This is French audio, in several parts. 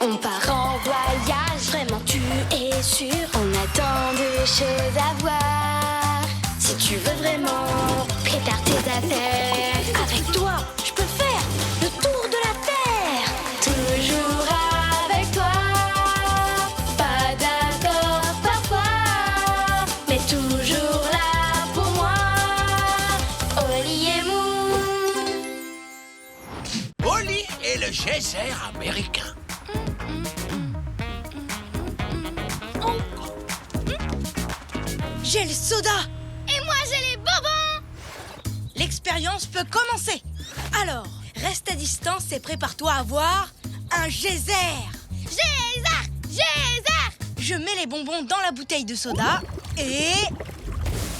On part en voyage, vraiment tu es sûr. On a tant de choses à voir. Si tu veux vraiment, prépare tes affaires. Avec toi, je peux faire le tour de la terre. Toujours avec toi. Pas d'accord parfois, mais toujours là pour moi. Oli et Moon. Oli est le geyser américain. J'ai le soda. Et moi, j'ai les bonbons. L'expérience peut commencer. Alors, reste à distance et prépare-toi à voir un geyser. Geyser, geyser. Je mets les bonbons dans la bouteille de soda et...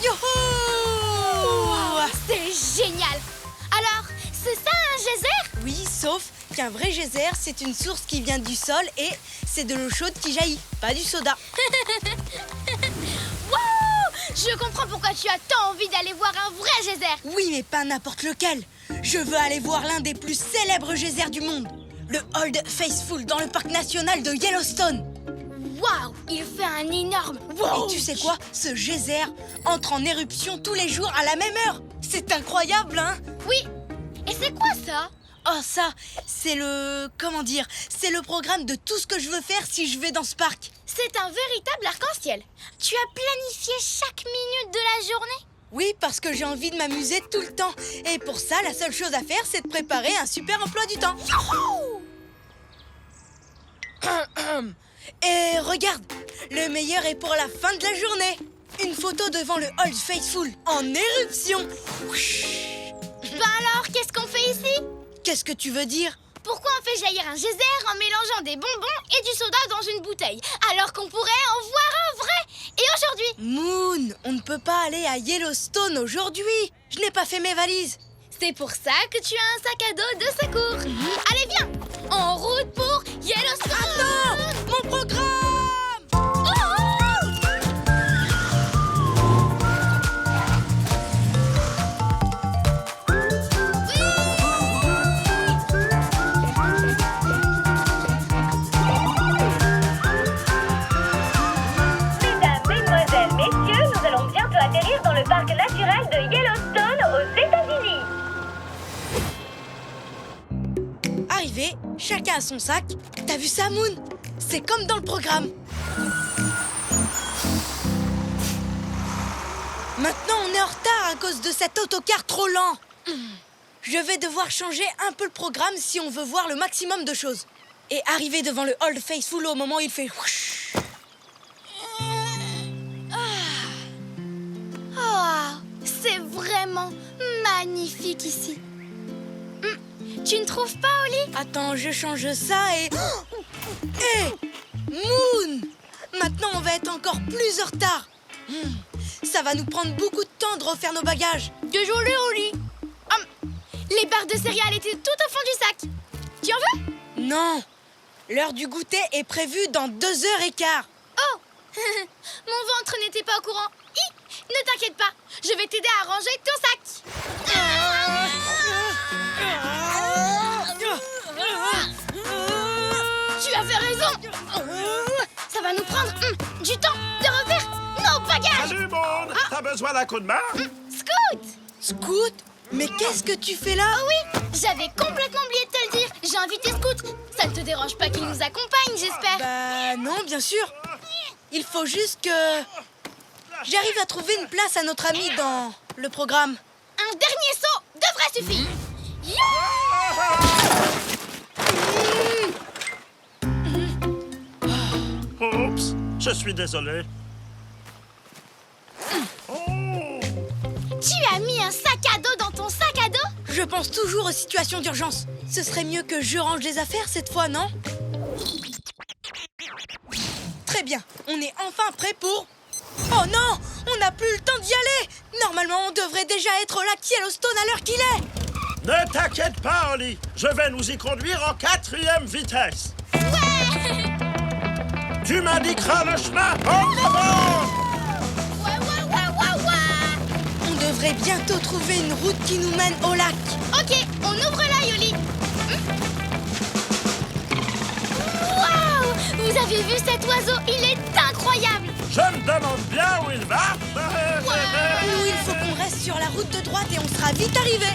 Youhou! C'est génial. Alors, c'est ça un geyser? Oui, sauf qu'un vrai geyser, c'est une source qui vient du sol et c'est de l'eau chaude qui jaillit, pas du soda. Je comprends pourquoi tu as tant envie d'aller voir un vrai geyser. Oui, mais pas n'importe lequel. Je veux aller voir l'un des plus célèbres geysers du monde. Le Old Faithful dans le parc national de Yellowstone. Waouh, il fait un énorme wow. Et tu sais quoi? Ce geyser entre en éruption tous les jours à la même heure. C'est incroyable, hein? Oui. Et c'est quoi ça? Oh ça, c'est le... comment dire? C'est le programme de tout ce que je veux faire si je vais dans ce parc. C'est un véritable arc-en-ciel. Tu as planifié chaque minute de la journée? Oui, parce que j'ai envie de m'amuser tout le temps. Et pour ça, la seule chose à faire, c'est de préparer un super emploi du temps. Et regarde, le meilleur est pour la fin de la journée. Une photo devant le Old Faithful en éruption. Ben alors, qu'est-ce qu'on fait ici? Qu'est-ce que tu veux dire? Pourquoi on fait jaillir un geyser en mélangeant des bonbons et du soda dans une bouteille, alors qu'on pourrait en voir un vrai? Et aujourd'hui? Moon, on ne peut pas aller à Yellowstone aujourd'hui. Je n'ai pas fait mes valises. C'est pour ça que tu as un sac à dos de secours. Allez, viens! En route pour Yellowstone! Attends! Mon programme! Dans le parc naturel de Yellowstone aux États-Unis. Arrivé, chacun a son sac. T'as vu ça, Moon? C'est comme dans le programme. Maintenant, on est en retard à cause de cet autocar trop lent. Je vais devoir changer un peu le programme si on veut voir le maximum de choses. Et arriver devant le Old Faithful au moment où il fait whoosh. C'est vraiment magnifique ici. Tu ne trouves pas, Oli? Attends, je change ça et... Hé Moon! Maintenant, on va être encore plus en retard. Ça va nous prendre beaucoup de temps de refaire nos bagages. Désolé, Oli. Les barres de céréales étaient tout au fond du sac. Tu en veux? Non. L'heure du goûter est prévue dans 2h15. Oh. Mon ventre n'était pas au courant. Ne t'inquiète pas, je vais t'aider à ranger ton sac. Tu avais raison. Ça va nous prendre du temps de refaire nos bagages. Salut, monde! T'as besoin d'un coup de main? Scoot! Scoot? Mais qu'est-ce que tu fais là? Oui, j'avais complètement oublié de te le dire. J'ai invité Scoot. Ça ne te dérange pas qu'il nous accompagne, j'espère? Bah non, bien sûr. Il faut juste que... j'arrive à trouver une place à notre ami dans le programme. Un dernier saut devrait suffire. Oups, je suis désolé. Tu as mis un sac à dos dans ton sac à dos? Je pense toujours aux situations d'urgence. Ce serait mieux que je range les affaires cette fois, non? Très bien, on est enfin prêt pour... Oh non! On n'a plus le temps d'y aller! Normalement, on devrait déjà être au lac Yellowstone à l'heure qu'il est! Ne t'inquiète pas, Oli. Je vais nous y conduire en 4e vitesse. Ouais! Tu m'indiqueras le chemin en avant. On devrait bientôt trouver une route qui nous mène au lac. Ok, on ouvre l'œil, Oli. Wow! Vous avez vu cet oiseau? Il est incroyable! Je me demande bien où il va. Nous, il faut qu'on reste sur la route de droite et on sera vite arrivé.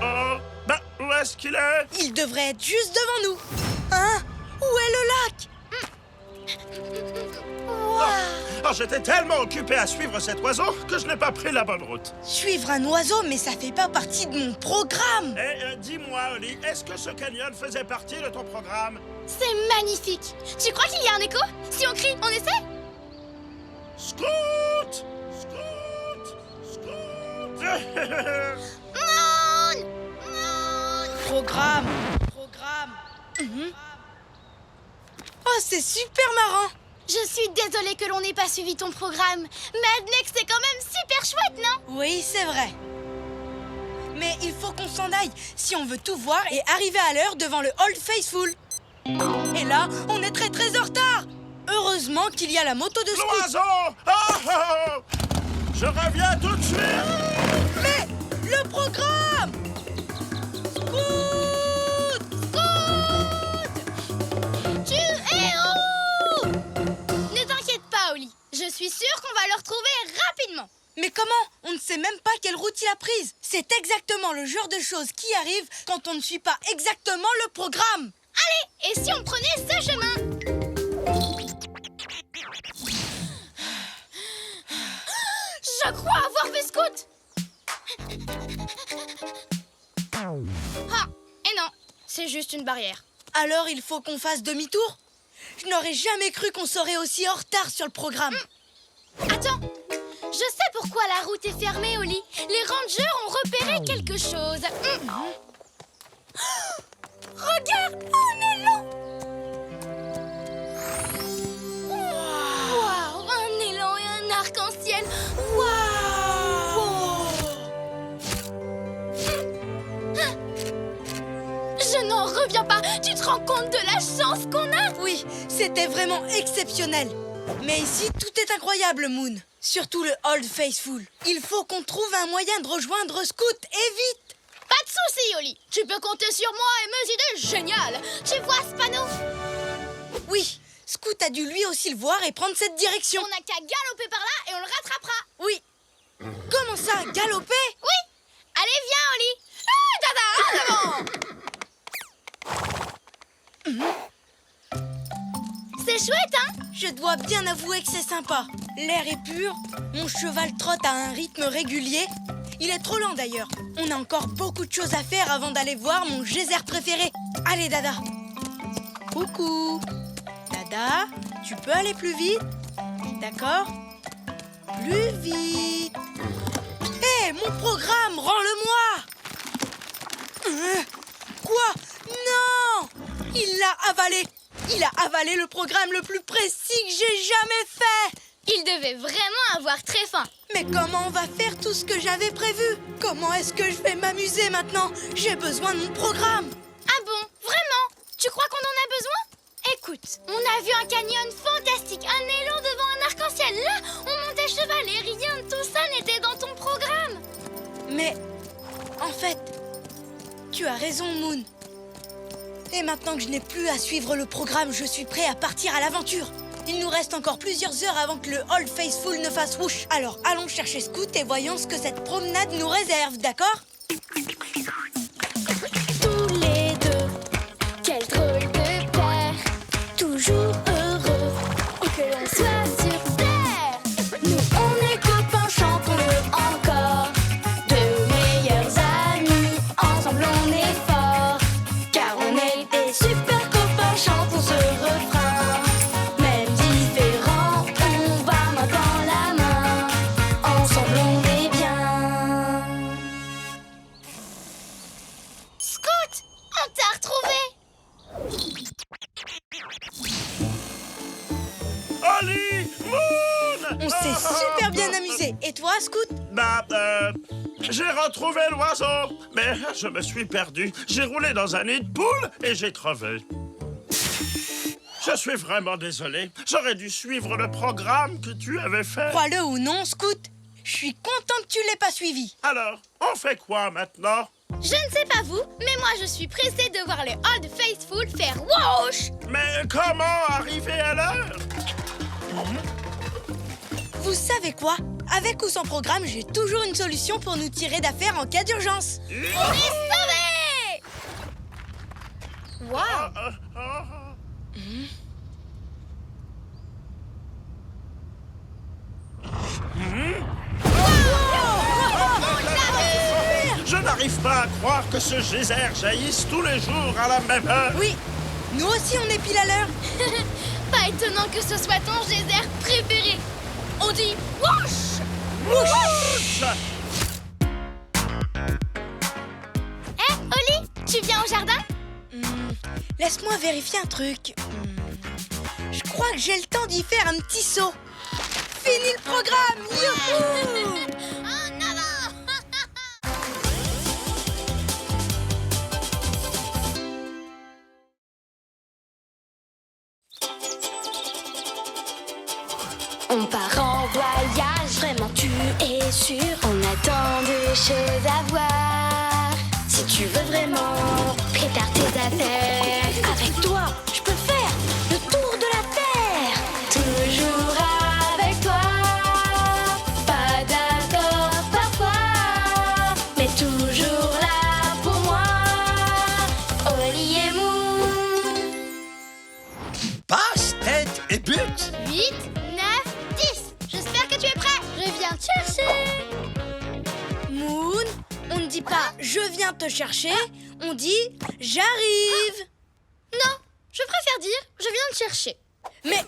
Oh. Ben, où est-ce qu'il est? Il devrait être juste devant nous. Hein? Où est le lac? Oh, j'étais tellement occupé à suivre cet oiseau que je n'ai pas pris la bonne route. Suivre un oiseau, mais ça fait pas partie de mon programme. Dis-moi, Oli, est-ce que ce canyon faisait partie de ton programme? C'est magnifique! Tu crois qu'il y a un écho? Si on crie, on essaie? Scoot! Scoot! Scoot! Moon! Programme. Oh, c'est super marrant. Je suis désolée que l'on n'ait pas suivi ton programme. Madnex, c'est quand même super chouette, non? Oui, c'est vrai. Mais il faut qu'on s'en aille si on veut tout voir et arriver à l'heure devant le Old Faithful. Et là, on est très en retard. Heureusement qu'il y a la moto de Scoot. L'oiseau! Oh! Je reviens tout de suite! Mais le programme! Scoot! Tu es où? Ne t'inquiète pas, Oli. Je suis sûre qu'on va le retrouver rapidement. Mais comment? On ne sait même pas quelle route il a prise. C'est exactement le genre de choses qui arrive quand on ne suit pas exactement le programme. Allez, et si on prenait ce chemin? Je crois avoir vu Scoot. Ah, et non, c'est juste une barrière. Alors il faut qu'on fasse demi-tour? Je n'aurais jamais cru qu'on serait aussi en retard sur le programme. Attends, je sais pourquoi la route est fermée, Oli. Les rangers ont repéré quelque chose. Regarde, un élan! Waouh, un élan et un arc-en-ciel. Waouh! Je n'en reviens pas. Tu te rends compte de la chance qu'on a? Oui, c'était vraiment exceptionnel. Mais ici, tout est incroyable, Moon. Surtout le Old Faithful. Il faut qu'on trouve un moyen de rejoindre Scoot, et vite! Pas de soucis, Oli. Tu peux compter sur moi et mes idées géniales. Tu vois ce panneau? Oui, Scoot a dû lui aussi le voir et prendre cette direction. On n'a qu'à galoper par là et on le rattrapera. Oui. Comment ça, galoper? Oui. Allez, viens, Oli. Dada, en avant. C'est chouette, hein? Je dois bien avouer que c'est sympa. L'air est pur, mon cheval trotte à un rythme régulier. Il est trop lent d'ailleurs. On a encore beaucoup de choses à faire avant d'aller voir mon geyser préféré. Allez, Dada. Coucou. Dada, tu peux aller plus vite? D'accord? Plus vite. Hé, mon programme, rends-le-moi! Quoi? Non! Il l'a avalé. Il a avalé le programme le plus précis que j'ai jamais fait. Il devait vraiment avoir très faim. Mais comment on va faire tout ce que j'avais prévu? Comment est-ce que je vais m'amuser maintenant? J'ai besoin de mon programme. Ah bon? Vraiment? Tu crois qu'on en a besoin? Écoute, on a vu un canyon fantastique, un élan devant un arc-en-ciel. Là, on montait cheval et rien de tout ça n'était dans ton programme. Mais, en fait, tu as raison, Moon. Et maintenant que je n'ai plus à suivre le programme, je suis prêt à partir à l'aventure. Il nous reste encore plusieurs heures avant que le Old Faithful ne fasse whoosh. Alors allons chercher Scoot et voyons ce que cette promenade nous réserve, d'accord? Tous les deux, quel drôle de paire, toujours heureux, où que l'on soit sur terre. Nous on est copains, chantons-le encore, de meilleurs amis, ensemble on est forts, car on est des super copains, chantons ce refrain. Même différents, on va main dans la main, ensemble on est bien. Scoot, on t'a retrouvé. Oli! Moon! On s'est super bien amusé. Et toi, Scoot? J'ai retrouvé l'oiseau, mais je me suis perdu. J'ai roulé dans un nid de poule et j'ai crevé. Je suis vraiment désolé. J'aurais dû suivre le programme que tu avais fait. Crois-le ou non, Scoot, je suis content que tu l'aies pas suivi. Alors, on fait quoi maintenant? Je ne sais pas vous, mais moi je suis pressée de voir le Old Faithful faire whoosh. Mais comment arriver à l'heure? Vous savez quoi? Avec ou sans programme, j'ai toujours une solution pour nous tirer d'affaire en cas d'urgence. On est sauvés! Waouh! Je n'arrive pas à croire que ce geyser jaillisse tous les jours à la même heure. Oui, nous aussi on est pile à l'heure. Pas étonnant que ce soit ton geyser préféré. On dit whoosh! Whoosh! Eh, Oli, tu viens au jardin? Laisse-moi vérifier un truc. Je crois que j'ai le temps d'y faire un petit saut. Fini le programme! Youhou! En avant! On part en voyage, vraiment tu es sûr. On a tant de choses à voir. Si tu veux vraiment prépare tes affaires. Avec toi, je peux faire le tour de la terre. Toujours avec toi. Pas d'accord parfois, mais toujours là pour moi. Oli et Moon. Passe, tête et but. 8, 9, 10. J'espère que tu es prêt. Je viens te chercher. Moon, on ne dit pas je viens te chercher, on dit j'arrive. Non, je préfère dire je viens te chercher. Mais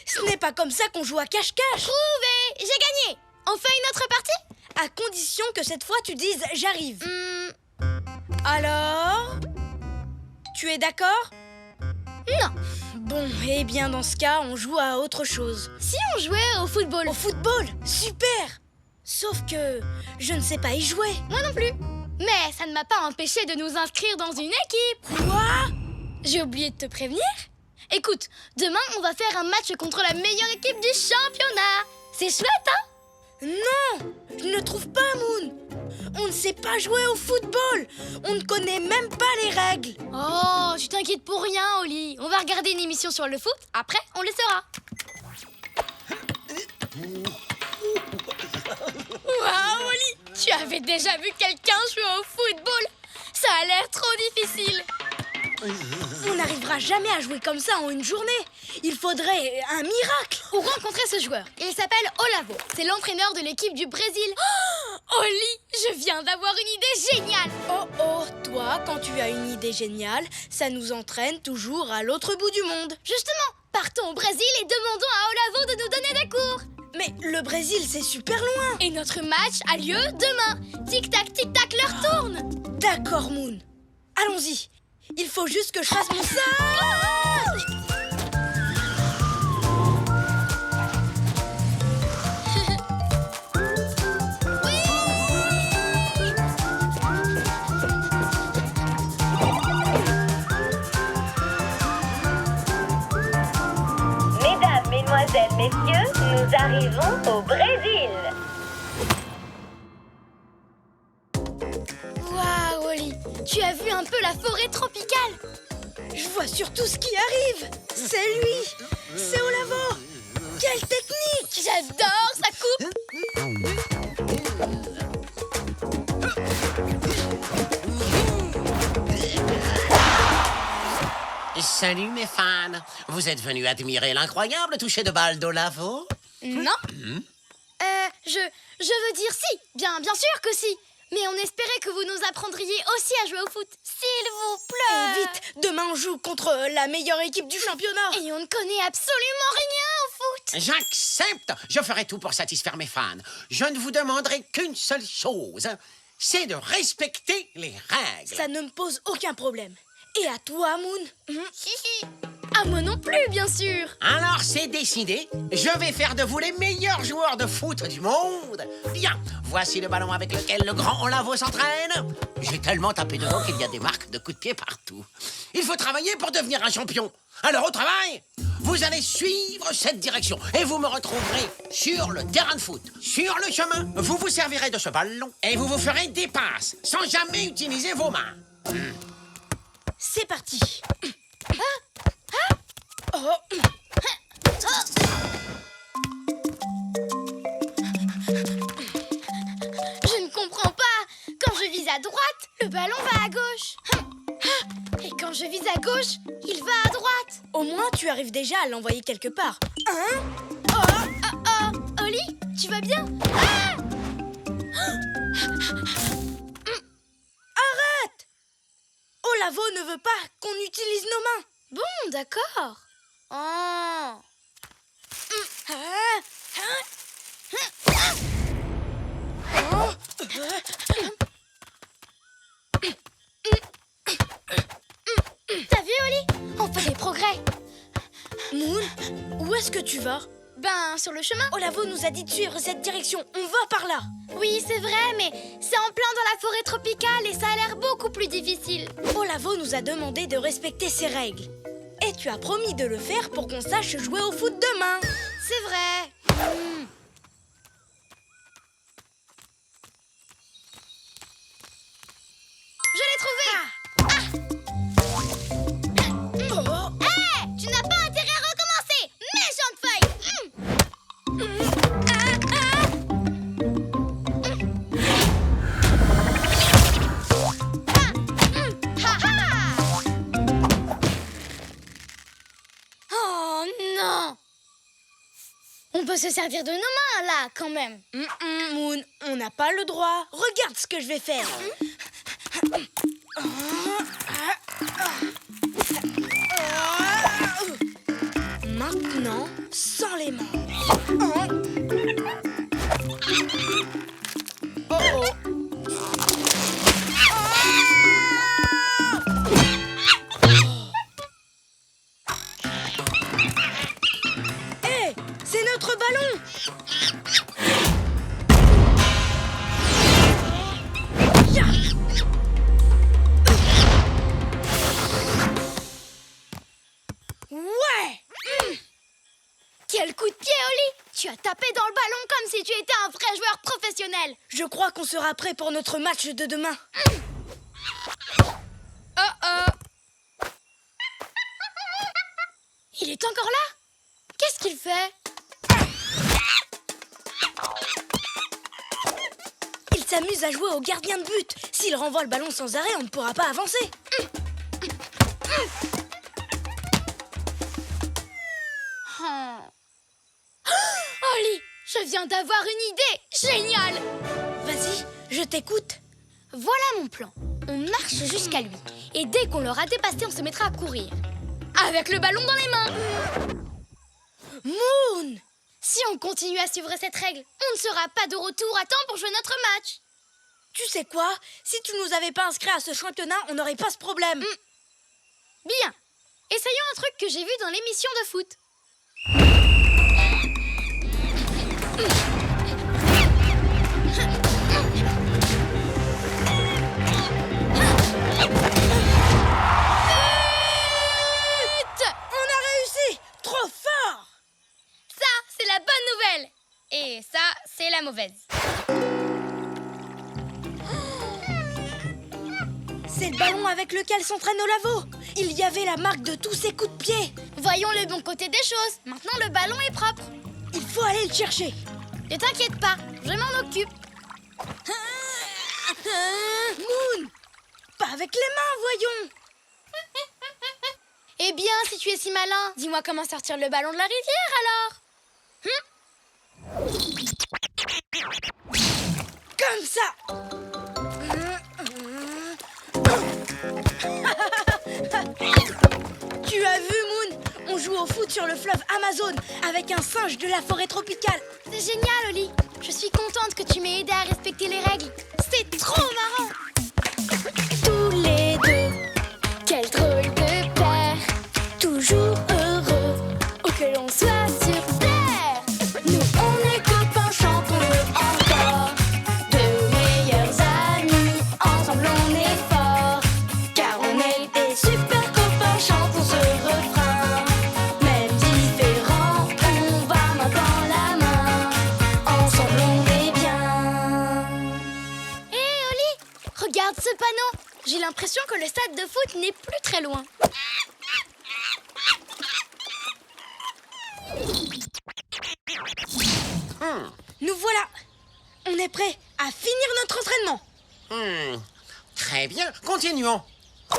ce n'est pas comme ça qu'on joue à cache-cache. Trouvé, j'ai gagné. On fait une autre partie? À condition que cette fois tu dises j'arrive. Alors, tu es d'accord? Non. Bon, eh bien dans ce cas, on joue à autre chose. Si on jouait au football? Au football, super. Sauf que je ne sais pas y jouer. Moi non plus. Mais ça ne m'a pas empêché de nous inscrire dans une équipe. Quoi? J'ai oublié de te prévenir. Écoute, demain on va faire un match contre la meilleure équipe du championnat. C'est chouette, hein? Non, je ne trouve pas, Moon. On ne sait pas jouer au football. On ne connaît même pas les règles. Oh, tu t'inquiètes pour rien, Oli. On va regarder une émission sur le foot. Après, on le saura. Waouh, Oli, tu avais déjà vu quelqu'un jouer au football? Ça a l'air trop difficile. On n'arrivera jamais à jouer comme ça en une journée. Il faudrait un miracle. Pour rencontrer ce joueur, il s'appelle Olavo. C'est l'entraîneur de l'équipe du Brésil. Oh, Oli, je viens d'avoir une idée géniale. Oh, toi, quand tu as une idée géniale, ça nous entraîne toujours à l'autre bout du monde. Justement, partons au Brésil et demandons à Olavo de nous donner des cours. Mais le Brésil, c'est super loin. Et notre match a lieu demain. Tic-tac, l'heure tourne. D'accord, Moon. Allons-y. Il faut juste que je fasse mon sac. Mesdames, mesdemoiselles, messieurs, nous arrivons au Brésil. Waouh, Oli, tu as vu un peu la forêt tropicale? Je vois surtout ce qui arrive. C'est lui. C'est Olavo. Quelle technique. J'adore sa coupe. Salut mes fans. Vous êtes venus admirer l'incroyable toucher de balle d'Olavo? Non. Je veux dire si. Bien sûr que si. Mais on espérait que vous nous apprendriez aussi à jouer au foot. S'il vous plaît. Et vite, demain on joue contre la meilleure équipe du championnat. Et on ne connaît absolument rien au foot. J'accepte. Je ferai tout pour satisfaire mes fans. Je ne vous demanderai qu'une seule chose. C'est de respecter les règles. Ça ne me pose aucun problème. Et à toi, Moon? Si. À moi non plus, bien sûr. Alors c'est décidé. Je vais faire de vous les meilleurs joueurs de foot du monde. Bien, voici le ballon avec lequel le grand Olavo s'entraîne. J'ai tellement tapé dedans qu'il y a des marques de coups de pied partout. Il faut travailler pour devenir un champion. Alors au travail. vous allez suivre cette direction et vous me retrouverez sur le terrain de foot. Sur le chemin, vous vous servirez de ce ballon et vous vous ferez des passes sans jamais utiliser vos mains. C'est parti. Je ne comprends pas. Quand je vise à droite, le ballon va à gauche. Et quand je vise à gauche, il va à droite. Au moins, tu arrives déjà à l'envoyer quelque part. Hein? Oli, tu vas bien? Ah! Arrête! Olavo ne veut pas qu'on utilise nos mains. Bon, d'accord. Oh. T'as vu, Oli? On fait des progrès. Moon, où est-ce que tu vas? Ben, sur le chemin. Olavo nous a dit de suivre cette direction. On va par là. Oui, c'est vrai, mais c'est en plein dans la forêt tropicale et ça a l'air beaucoup plus difficile. Olavo nous a demandé de respecter ses règles. Et tu as promis de le faire pour qu'on sache jouer au foot demain. C'est vrai. Je l'ai trouvé. Hé, tu n'as pas intérêt à recommencer, méchante feuille. Oh non! On peut se servir de nos mains là, quand même. Moon, on n'a pas le droit. Regarde ce que je vais faire. Maintenant, sans les mains. Hé, c'est notre ballon. Ya. Ouais. Quel coup de pied, Oli! Tu as tapé dans le ballon comme si tu étais un vrai joueur professionnel. Je crois qu'on sera prêt pour notre match de demain. Il est encore là? Qu'est-ce qu'il fait? Il s'amuse à jouer au gardien de but. S'il renvoie le ballon sans arrêt, on ne pourra pas avancer. Oli, je viens d'avoir une idée géniale! Vas-y, je t'écoute. Voilà mon plan. On marche jusqu'à lui. Et dès qu'on l'aura dépassé, on se mettra à courir. Avec le ballon dans les mains. Moon! Si on continue à suivre cette règle, on ne sera pas de retour à temps pour jouer notre match. Tu sais quoi? Si tu nous avais pas inscrits à ce championnat, on n'aurait pas ce problème. Bien. Essayons un truc que j'ai vu dans l'émission de foot. On a réussi! Trop fort! Ça, c'est la bonne nouvelle. Et ça, c'est la mauvaise. C'est le ballon avec lequel s'entraîne Olavo. Il y avait la marque de tous ses coups de pied. Voyons le bon côté des choses. Maintenant, le ballon est propre. Il faut aller le chercher. Ne t'inquiète pas, je m'en occupe. Moon! Pas avec les mains, voyons. Eh bien, si tu es si malin, dis-moi comment sortir le ballon de la rivière, alors. Comme ça. Tu as vu, Moon? On joue au foot sur le fleuve Amazon avec un singe de la forêt tropicale. C'est génial, Oli. Je suis contente que tu m'aies aidé à respecter les règles. C'est trop marrant. Tous les deux, quel drôle de paire, toujours heureux, où que l'on soit sur terre. Nous on est copains, chantons-le encore, de meilleurs amis, ensemble on est forts, car on est des super copains, chantons ce refrain. Même Regarde ce panneau. J'ai l'impression que le stade de foot n'est plus très loin. Nous voilà. On est prêt à finir notre entraînement. Très bien, continuons.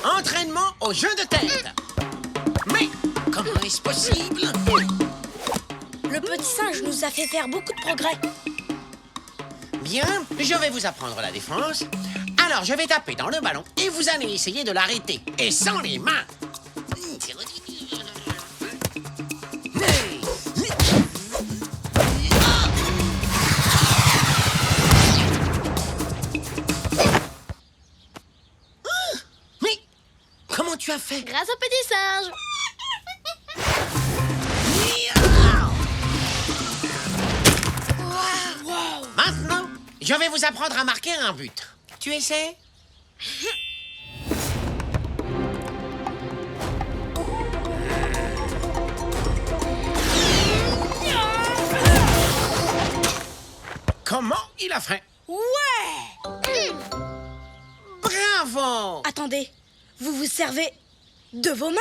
Entraînement au jeu de tête. Mais comment est-ce possible? Le petit singe nous a fait faire beaucoup de progrès. Bien, je vais vous apprendre la défense. Alors, je vais taper dans le ballon et vous allez essayer de l'arrêter. Et sans les mains. Mais comment tu as fait? Grâce au petit singe. Maintenant, je vais vous apprendre à marquer un but. Tu essaies? Comment il a fait? Ouais! Bravo! Attendez, vous vous servez de vos mains?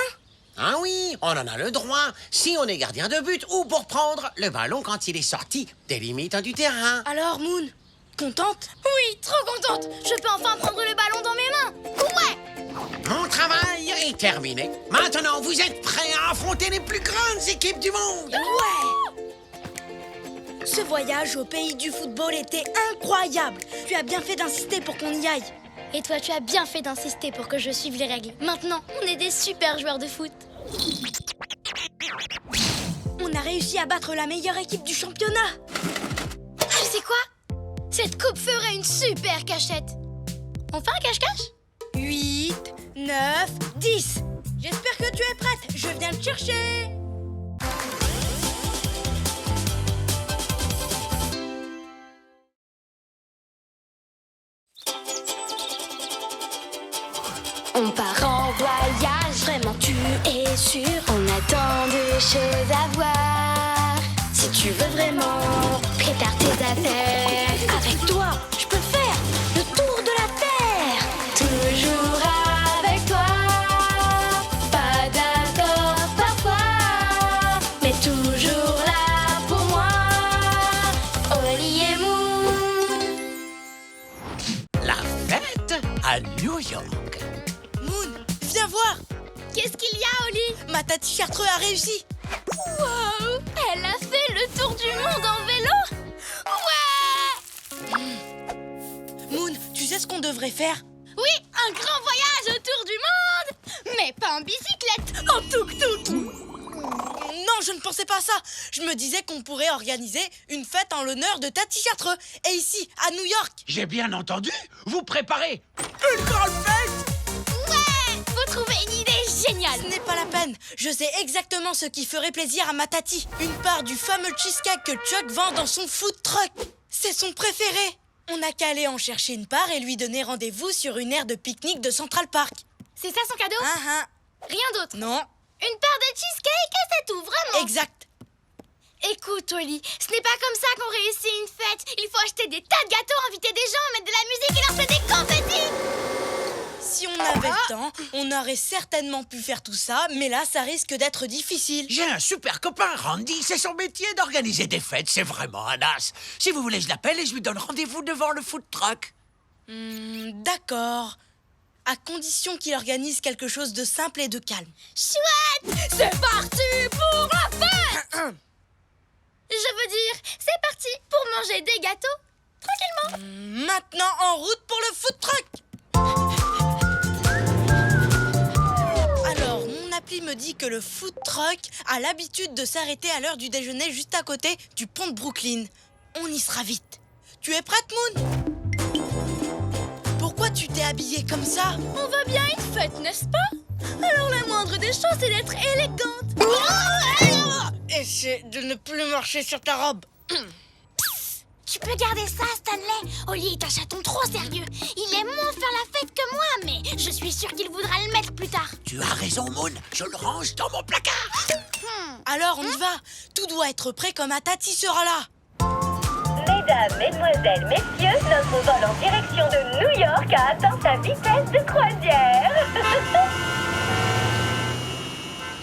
Ah oui, on en a le droit si on est gardien de but ou pour prendre le ballon quand il est sorti des limites du terrain. Alors, Moon, contente? Oui, trop contente. Je peux enfin prendre le ballon dans mes mains. Ouais. Mon travail est terminé. Maintenant, vous êtes prêts à affronter les plus grandes équipes du monde. Ouais! Ce voyage au pays du football était incroyable. Tu as bien fait d'insister pour qu'on y aille. Et toi, tu as bien fait d'insister pour que je suive les règles. Maintenant, on est des super joueurs de foot. On a réussi à battre la meilleure équipe du championnat. Tu sais quoi? Cette coupe ferait une super cachette. On fait un cache-cache? 8, 9, 10. J'espère que tu es prête. Je viens te chercher. On part en voyage, vraiment tu es sûr. On a tant de choses à voir. Si tu veux vraiment, prépare tes affaires. Avec toi, je peux faire le tour de la terre. Toujours avec toi. Pas d'accord parfois, mais toujours là pour moi. Oli et Moon. La fête à New York. Moon, viens voir. Qu'est-ce qu'il y a, Oli? Ma tati Chartreux a réussi. Wow! Elle a fait le tour du monde en vélo? Ouais! Moon, tu sais ce qu'on devrait faire? Oui, un grand voyage autour du monde! Mais pas en bicyclette, en tuk-tuk! Non, je ne pensais pas à ça. Je me disais qu'on pourrait organiser une fête en l'honneur de Tati Chartreux. Et ici, à New York. J'ai bien entendu. Vous préparez Une grande fête! Ouais! Vous trouvez une idée géniale! Ce n'est pas la peine. Je sais exactement ce qui ferait plaisir à ma tati. Une part du fameux cheesecake que Chuck vend dans son food truck. C'est son préféré. On n'a qu'à aller en chercher une part et lui donner rendez-vous sur une aire de pique-nique de Central Park. C'est ça son cadeau? Ah Rien d'autre? non, Une part de cheesecake et c'est tout, vraiment! exact. Écoute, Oli, ce n'est pas comme ça qu'on réussit une fête. Il faut acheter des tas de gâteaux, inviter des gens, mettre de la musique et lancer des confettis. Si on avait le temps, on aurait certainement pu faire tout ça, mais là, ça risque d'être difficile. J'ai un super copain, Randy. C'est son métier d'organiser des fêtes. C'est vraiment un as. Si vous voulez, je l'appelle et je lui donne rendez-vous devant le food truck. D'accord. À condition qu'il organise quelque chose de simple et de calme. Chouette! C'est parti pour la fête! Je veux dire, c'est parti pour manger des gâteaux, tranquillement. Maintenant, en route pour le food truck. Alors, mon appli me dit que le food truck a l'habitude de s'arrêter à l'heure du déjeuner juste à côté du pont de Brooklyn. On y sera vite. Tu es prête, Moon? Pourquoi tu t'es habillée comme ça? On va bien une fête, n'est-ce pas? Alors la moindre des choses, c'est d'être élégante. Essaie de ne plus marcher sur ta robe. Tu peux garder ça, Stanley. Oli est un chaton trop sérieux. Il aime moins faire la fête que moi, mais je suis sûre qu'il voudra le mettre plus tard. Tu as raison, Moon. Je le range dans mon placard. Alors, on y va. Tout doit être prêt quand ma tati sera là. Mesdames, mesdemoiselles, messieurs, notre vol en direction de New York remorque a atteint sa vitesse de croisière.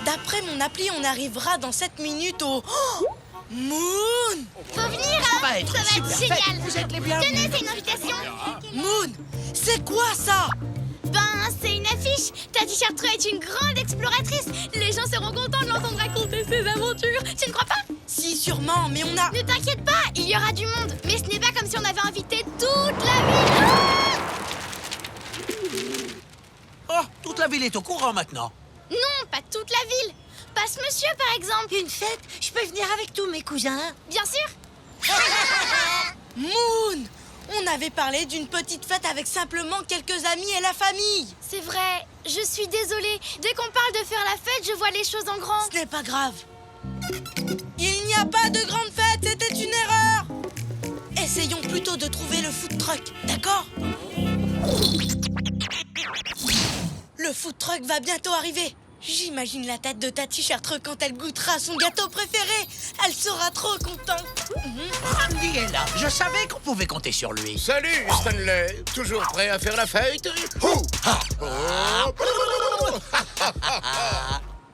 D'après mon appli, on arrivera dans 7 minutes au... Oh, Moon! Faut venir, Ça hein. va être Ça va super être fête. génial. Vous êtes les bienvenus. Tenez, c'est une invitation. Moon! C'est quoi ça? Ben, c'est une affiche. Tati Chartreux est une grande exploratrice. Les gens seront contents de l'entendre raconter ses aventures. Tu ne crois pas? Si, sûrement, mais on a... Ne t'inquiète pas, il y aura du monde. Mais ce n'est pas comme si on avait invité toute la ville. Oh, toute la ville est au courant maintenant. Non, pas toute la ville. Passe monsieur, par exemple. Une fête? Je peux venir avec tous mes cousins? Bien sûr. Moon! On avait parlé d'une petite fête avec simplement quelques amis et la famille. C'est vrai, je suis désolée. Dès qu'on parle de faire la fête, je vois les choses en grand. Ce n'est pas grave. Il n'y a pas de grande fête, c'était une erreur. Essayons plutôt de trouver le food truck, d'accord? Le food truck va bientôt arriver. J'imagine la tête de Tati Chartreux quand elle goûtera son gâteau préféré. Elle sera trop contente. Randy est là. Je savais qu'on pouvait compter sur lui. Salut Stanley, toujours prêt à faire la fête?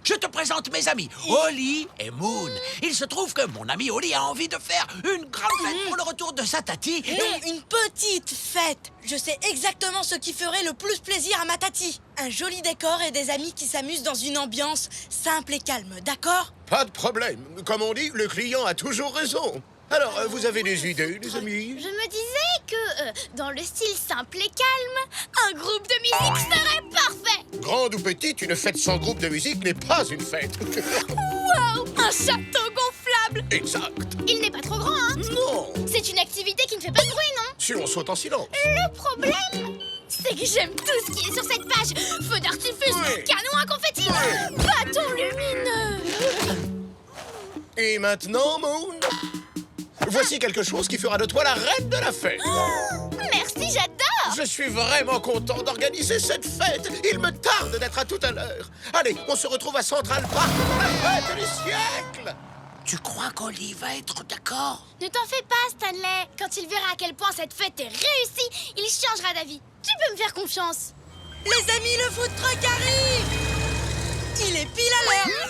Je te présente mes amis, Holly et Moon. Il se trouve que mon ami Holly a envie de faire une grande fête pour le retour de sa Tati. Non, une petite fête. Je sais exactement ce qui ferait le plus plaisir à ma Tati. Un joli décor et des amis qui s'amusent dans une ambiance simple et calme, d'accord? Pas de problème. Comme on dit, le client a toujours raison. Alors, vous avez des idées, les amis? Je me disais que, dans le style simple et calme, un groupe de musique serait parfait. Grande ou petite, une fête sans groupe de musique n'est pas une fête. Waouh, un château gonflable. Exact. Il n'est pas trop grand, hein? Non. C'est une activité qui ne fait pas de bruit, non? Si on saute en silence. Le problème, c'est que j'aime tout ce qui est sur cette page. Feu d'artifice, Oui. canon à confetti, bâton lumineux. Et maintenant, Moon, voici quelque chose qui fera de toi la reine de la fête. Merci, j'adore. Je suis vraiment content d'organiser cette fête. Il me tarde d'être à tout à l'heure. Allez, on se retrouve à Central Park pour la fête du siècle. Tu crois qu'Holly va être d'accord? Ne t'en fais pas, Stanley. Quand il verra à quel point cette fête est réussie, il changera d'avis. Tu peux me faire confiance. Les amis, le food truck arrive. Il est pile à l'heure.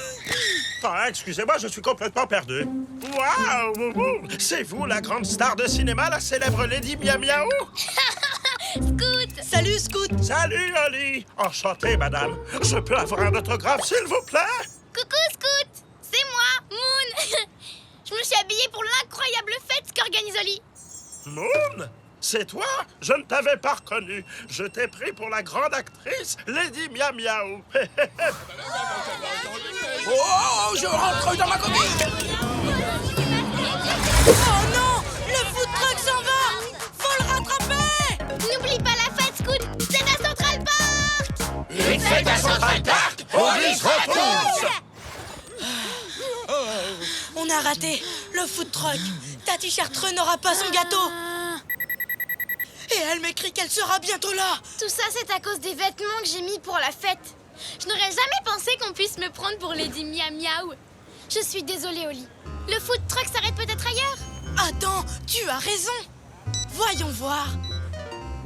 Ah, excusez-moi, je suis complètement perdu. Waouh! C'est vous, la grande star de cinéma, la célèbre Lady Miam Miaou? Scoot. Salut, Scoot. Salut, Holly! Enchanté, madame. Je peux avoir un autographe, s'il vous plaît? Coucou, Scoot. C'est moi, Moon. Je me suis habillée pour l'incroyable fête qu'organise Holly. Moon? C'est toi? Je ne t'avais pas reconnu. Je t'ai pris pour la grande actrice Lady Miam Miaou. Oh, je rentre dans ma coquille. Oh non, le food truck s'en va. Faut le rattraper. N'oublie pas la fête, Scoot. C'est à Central Park. Une fête à Central Park, Holly se repousse. On a raté le food truck. Tati Chartreux n'aura pas son gâteau. Et elle m'écrit qu'elle sera bientôt là. Tout ça, c'est à cause des vêtements que j'ai mis pour la fête. Je n'aurais jamais pensé qu'on puisse me prendre pour Lady Miam Miaou. Je suis désolée, Holly. Le food truck s'arrête peut-être ailleurs? Attends, tu as raison. Voyons voir.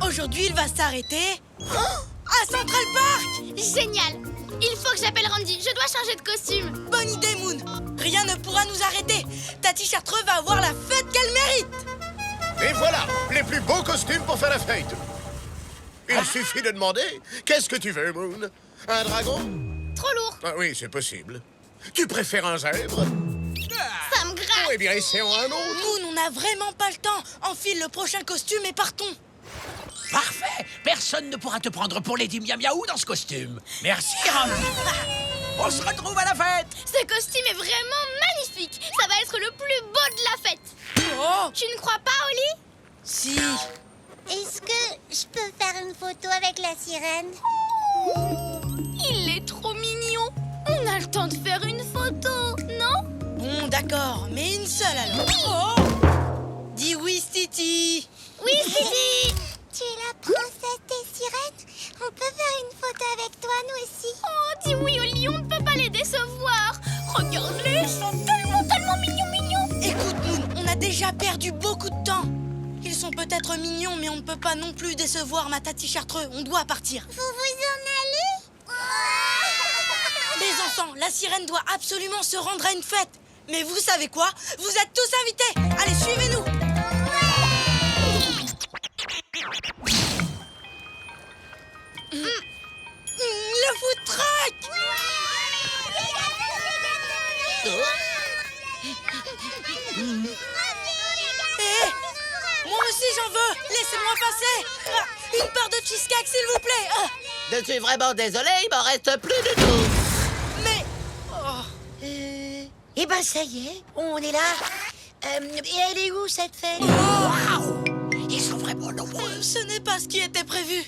Aujourd'hui, il va s'arrêter à Central Park. Génial. Il faut que j'appelle Randy. Je dois changer de costume. Bonne idée, Moon. Rien ne pourra nous arrêter. Tati Chartreux va avoir la fête qu'elle mérite. Et voilà, les plus beaux costumes pour faire la fête. Il suffit de demander. Qu'est-ce que tu veux, Moon? Un dragon? Trop lourd. Ah oui, c'est possible. Tu préfères un zèbre? Ça me gratte. Eh bien, essayons un autre. Moon, on n'a vraiment pas le temps. Enfile le prochain costume et partons. Parfait. Personne ne pourra te prendre pour Lady Miam Miaou dans ce costume. Merci, Randy. On se retrouve à la fête. Ce costume est vraiment magnifique. Ça va être le plus beau de la fête. Oh, Tu ne crois pas, Holly? si. Est-ce que je peux faire une photo avec la sirène? Il est trop mignon. On a le temps de faire une photo, non? Bon, d'accord, mais une seule alors. Oh, dis oui, Titi. Oui, Sidi. Tu es la princesse des sirènes? On peut faire une photo avec toi, nous aussi? Oh, dis oui, Holly, on ne peut pas les décevoir. Regarde-les, ils sont tellement mignons. Écoute, Moon, on a déjà perdu beaucoup de temps. Ils sont peut-être être mignon, mais on ne peut pas non plus décevoir ma tati Chartreux. On doit partir. Vous vous en allez? Les enfants, la sirène doit absolument se rendre à une fête. Mais vous savez quoi? Vous êtes tous invités. Allez, suivez-nous. Le food truck. Moi aussi j'en veux. Laissez-moi passer. Une part de cheesecake, s'il vous plaît. Je suis vraiment désolé, il m'en reste plus du tout. Mais... Eh ben ça y est, on est là. Et elle est où cette fête? Waouh! Ils sont vraiment nombreux. Ce n'est pas ce qui était prévu.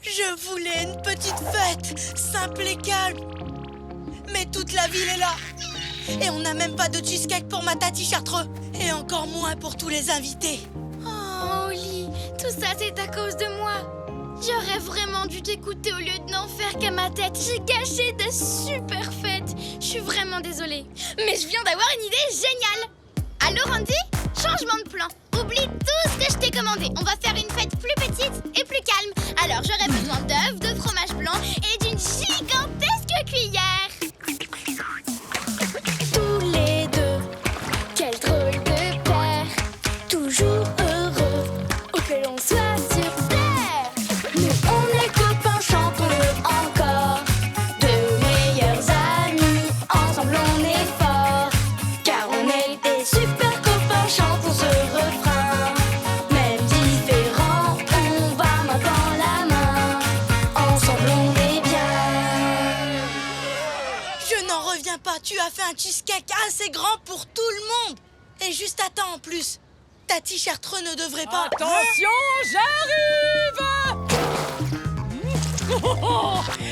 Je voulais une petite fête, simple et calme. Mais toute la ville est là. Et on n'a même pas de cheesecake pour ma tati Chartreux. Et encore moins pour tous les invités. Oh, Oli, tout ça c'est à cause de moi. J'aurais vraiment dû t'écouter au lieu de n'en faire qu'à ma tête. J'ai gâché de super fêtes. Je suis vraiment désolée. Mais je viens d'avoir une idée géniale. Allô, Randy? Changement de plan. Oublie tout ce que je t'ai commandé. On va faire une fête plus petite et plus calme. Alors, j'aurai besoin d'œufs, de fromage blanc et d'une gigantesque cuillère. Tous les deux, quel drôle de paire. Toujours heureux, où que l'on soit sur terre. Nous on est copains, chantons-le encore. De meilleurs amis, ensemble on est forts. Car on est des super copains, chantons ce refrain. Même différents, on va main dans la main. Ensemble on est bien. Je n'en reviens pas. Tu as fait un cheesecake assez grand pour tout le monde. Et juste à temps en plus. Tati Chartreux ne devrait pas... Attention, j'arrive!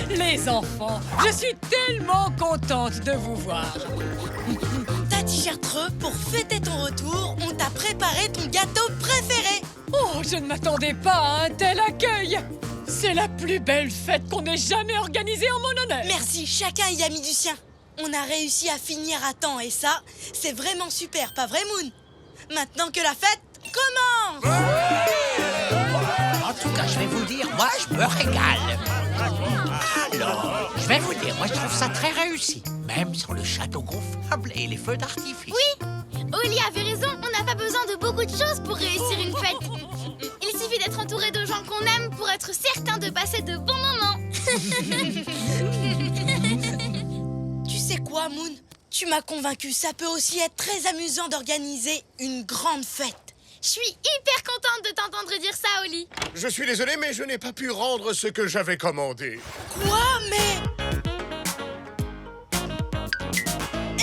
Les enfants, je suis tellement contente de vous voir. Tati Chartreux, pour fêter ton retour, on t'a préparé ton gâteau préféré. Oh, je ne m'attendais pas à un tel accueil. C'est la plus belle fête qu'on ait jamais organisée en mon honneur. Merci, chacun y a mis du sien. On a réussi à finir à temps et ça, c'est vraiment super, pas vrai Moon? Maintenant que la fête commence! En tout cas, je vais vous dire, moi, je me régale. Alors, je vais vous dire, moi, je trouve ça très réussi. Même sur le château gonflable et les feux d'artifice. Oui, Oli avait raison. On n'a pas besoin de beaucoup de choses pour réussir une fête. Il suffit d'être entouré de gens qu'on aime pour être certain de passer de bons moments. Tu sais quoi, Moon? Tu m'as convaincu, ça peut aussi être très amusant d'organiser une grande fête. Je suis hyper contente de t'entendre dire ça, Oli. Je suis désolé, mais je n'ai pas pu rendre ce que j'avais commandé. Quoi? Mais...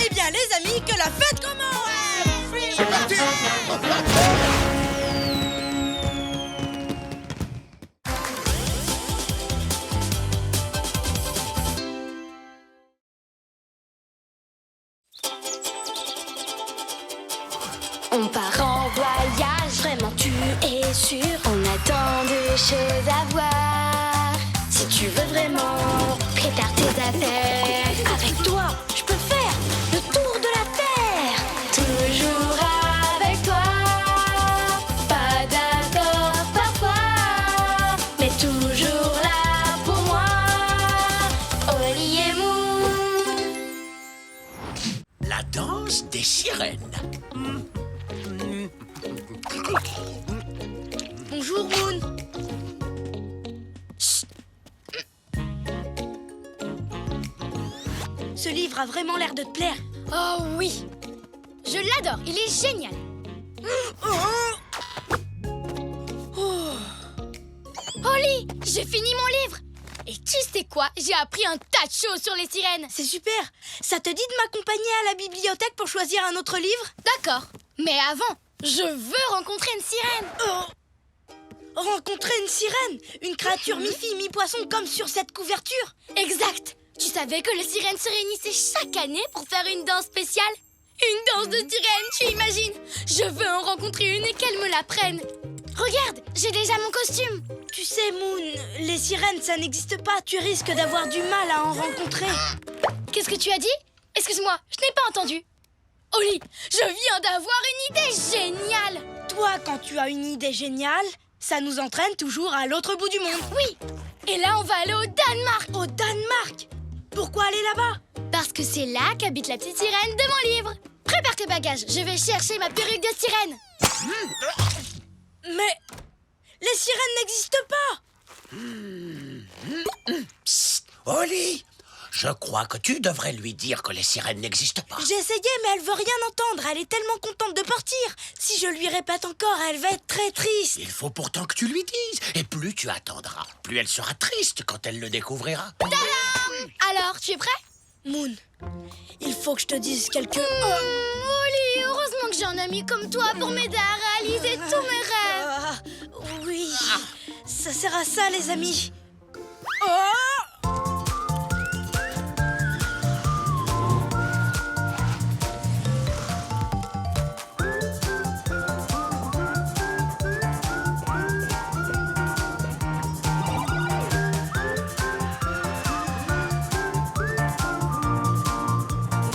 Eh bien, les amis, que la fête commence! C'est parti! On part en voyage, vraiment tu es sûr. On a tant de choses à voir. Si tu veux vraiment, prépare tes affaires. Avec toi, je peux faire le tour de la terre. Toujours avec toi. Pas d'accord parfois, mais toujours là pour moi. Oli et Moon. La danse des sirènes. Bonjour, Moon. Ce livre a vraiment l'air de te plaire. Oh oui, je l'adore. Il est génial. Oli, j'ai fini mon livre. Et tu sais quoi? J'ai appris un tas de choses sur les sirènes. C'est super. Ça te dit de m'accompagner à la bibliothèque pour choisir un autre livre? D'accord. Mais avant, je veux rencontrer une sirène. Rencontrer une sirène? Une créature mi-fille, mi-poisson comme sur cette couverture? Exact. Tu savais que les sirènes se réunissaient chaque année pour faire une danse spéciale? Une danse de sirène, tu imagines? Je veux en rencontrer une et qu'elle me la prenne. Regarde, j'ai déjà mon costume. Tu sais, Moon, les sirènes, ça n'existe pas. Tu risques d'avoir du mal à en rencontrer. Qu'est-ce que tu as dit? Excuse-moi, je n'ai pas entendu. Oli, je viens d'avoir une idée géniale! Toi, quand tu as une idée géniale, ça nous entraîne toujours à l'autre bout du monde. Oui! Et là, on va aller au Danemark! Au Danemark? Pourquoi aller là-bas? Parce que c'est là qu'habite la petite sirène de mon livre! Prépare tes bagages, je vais chercher ma perruque de sirène! Mais les sirènes n'existent pas! Psst, Oli, je crois que tu devrais lui dire que les sirènes n'existent pas. J'ai essayé, mais elle veut rien entendre. Elle est tellement contente de partir. Si je lui répète encore, elle va être très triste. Il faut pourtant que tu lui dises. Et plus tu attendras, plus elle sera triste quand elle le découvrira. Tadam! Alors, tu es prêt? Moon, il faut que je te dise quelque... Oli, heureusement que j'ai un ami comme toi pour m'aider à réaliser tous mes rêves. Oui, ça sert à ça, les amis. Oh!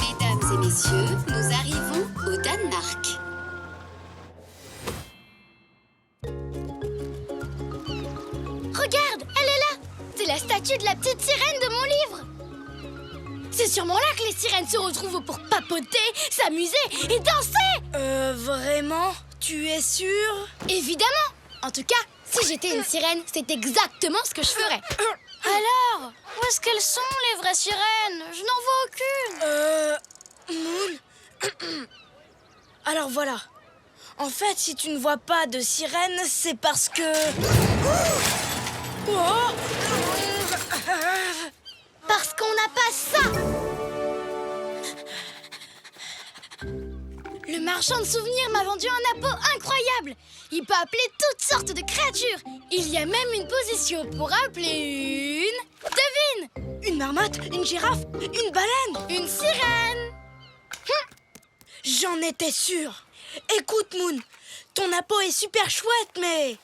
Mesdames et messieurs, nous arrivons au Danemark. Regarde, elle est là. C'est la statue de la petite sirène de mon livre. C'est sûrement là que les sirènes se retrouvent pour papoter, s'amuser et danser. Vraiment? Tu es sûre? Évidemment. En tout cas, si j'étais une sirène, c'est exactement ce que je ferais. Alors, où est-ce qu'elles sont, les vraies sirènes? Je n'en vois aucune. Moon. Alors voilà. En fait, si tu ne vois pas de sirène, c'est parce que... Oh! Parce qu'on n'a pas ça. Le marchand de souvenirs m'a vendu un appôt incroyable. Il peut appeler toutes sortes de créatures. Il y a même une position pour appeler une... Devine! Une marmotte, une girafe, une baleine, une sirène. J'en étais sûre. Écoute, Moon, ton appôt est super chouette, mais...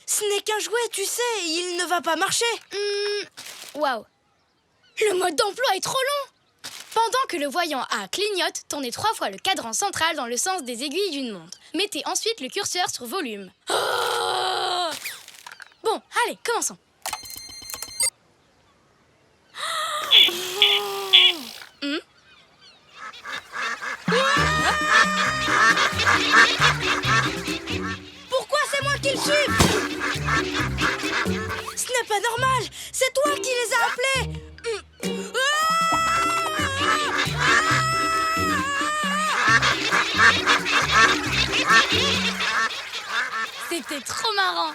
Ce n'est qu'un jouet, tu sais, il ne va pas marcher. Waouh. Le mode d'emploi est trop long. Pendant que le voyant A clignote, tournez 3 fois le cadran central dans le sens des aiguilles d'une montre. Mettez ensuite le curseur sur volume. Oh! Bon, allez, commençons. Pourquoi c'est moi qui le suis? Ce n'est pas normal. C'est toi qui les as appelés. C'était trop marrant.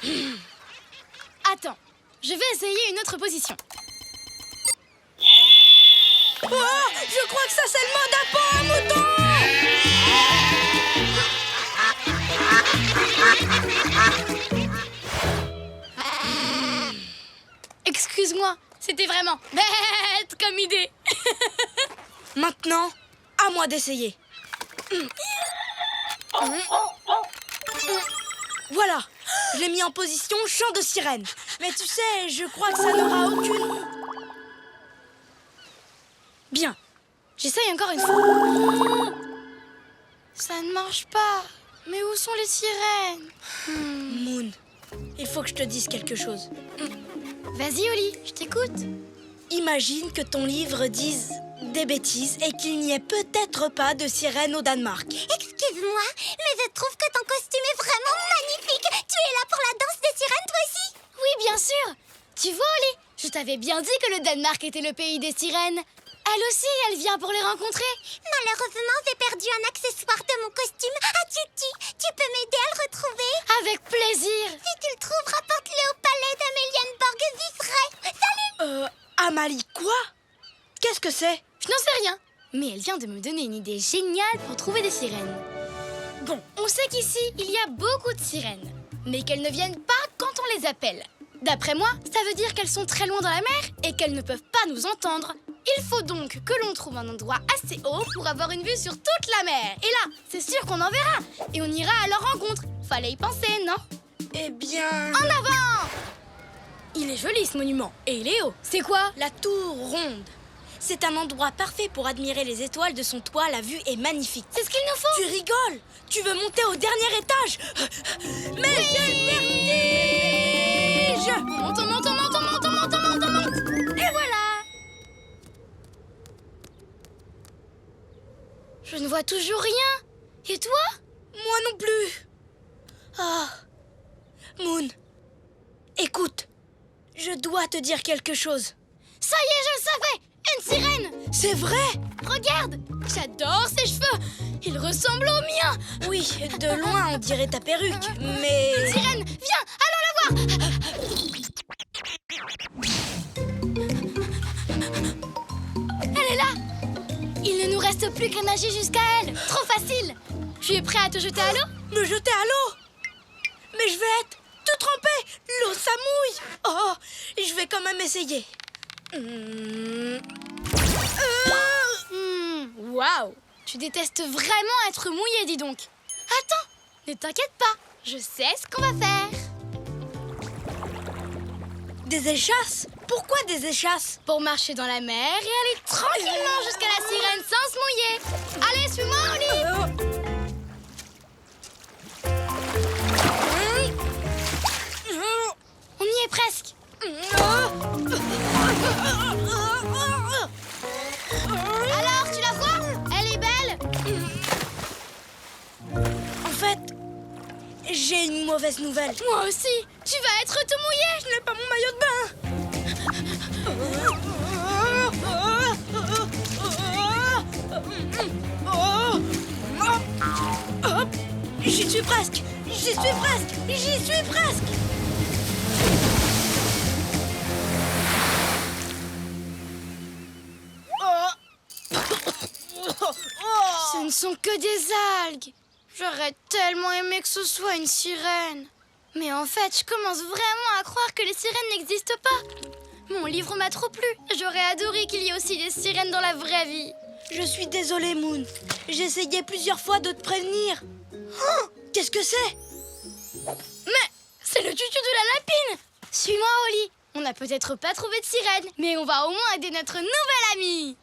Attends, je vais essayer une autre position. Oh, je crois que ça c'est le mode appôt à mouton. Excuse-moi, c'était vraiment bête comme idée. Maintenant, à moi d'essayer. Voilà, je l'ai mis en position chant de sirène. Mais tu sais, je crois que ça n'aura aucune... Bien, j'essaye encore une fois. Ça ne marche pas. Mais où sont les sirènes? Moon, il faut que je te dise quelque chose. Vas-y, Oli, je t'écoute. Imagine que ton livre dise des bêtises et qu'il n'y ait peut-être pas de sirène au Danemark. Excuse-moi, mais je trouve que ton costume est vraiment magnifique. Tu es là pour la danse des sirènes, toi aussi? Oui, bien sûr. Tu vois, Oli, je t'avais bien dit que le Danemark était le pays des sirènes. Elle aussi, elle vient pour les rencontrer. Malheureusement, j'ai perdu un accessoire de mon costume à Tutti. Tu peux m'aider à le retrouver? Avec plaisir. Si tu le trouves, rapporte-le au palais d'Amelienborg vivrai. Salut! Amalie, quoi? Qu'est-ce que c'est? Je n'en sais rien. Mais elle vient de me donner une idée géniale pour trouver des sirènes. Bon, on sait qu'ici, il y a beaucoup de sirènes. Mais qu'elles ne viennent pas quand on les appelle. D'après moi, ça veut dire qu'elles sont très loin dans la mer et qu'elles ne peuvent pas nous entendre. Il faut donc que l'on trouve un endroit assez haut pour avoir une vue sur toute la mer. Et là, c'est sûr qu'on en verra. Et on ira à leur rencontre. Fallait y penser, non? Eh bien... En avant! Il est joli ce monument. Et il est haut. C'est quoi? La tour ronde. C'est un endroit parfait pour admirer les étoiles de son toit. La vue est magnifique. C'est ce qu'il nous faut. Tu rigoles? Tu veux monter au dernier étage? Mais quel vertige! On monte. Et voilà. Je ne vois toujours rien. Et toi? Moi non plus. Ah, Moon, écoute, je dois te dire quelque chose. Ça y est, je le savais. Une sirène. C'est vrai? Regarde, j'adore ses cheveux. Ils ressemblent aux miens. Oui, de loin on dirait ta perruque, mais... Sirène, viens, allons la voir. Elle est là. Il ne nous reste plus qu'à nager jusqu'à elle. Trop facile. Tu es prêt à te jeter à l'eau? Me jeter à l'eau? Mais je vais être tout trempée. L'eau, ça mouille. Oh, je vais quand même essayer. Waouh. Tu détestes vraiment être mouillé, dis donc. Attends, ne t'inquiète pas. Je sais ce qu'on va faire. Des échasses? Pourquoi des échasses? Pour marcher dans la mer et aller tranquillement jusqu'à la sirène sans se mouiller. Allez, suis-moi, Oli. On y est presque. Alors, tu la vois? Elle est belle. En fait, j'ai une mauvaise nouvelle. Moi aussi. Tu vas être tout mouillé. Je n'ai pas mon maillot de bain. J'y suis presque. Ce ne sont que des algues. J'aurais tellement aimé que ce soit une sirène. Mais en fait, je commence vraiment à croire que les sirènes n'existent pas. Mon livre m'a trop plu. J'aurais adoré qu'il y ait aussi des sirènes dans la vraie vie. Je suis désolée, Moon. J'ai essayé plusieurs fois de te prévenir. Oh, qu'est-ce que c'est? Mais c'est le tutu de la lapine. Suis-moi, Oli. On n'a peut-être pas trouvé de sirène, mais on va au moins aider notre nouvelle amie.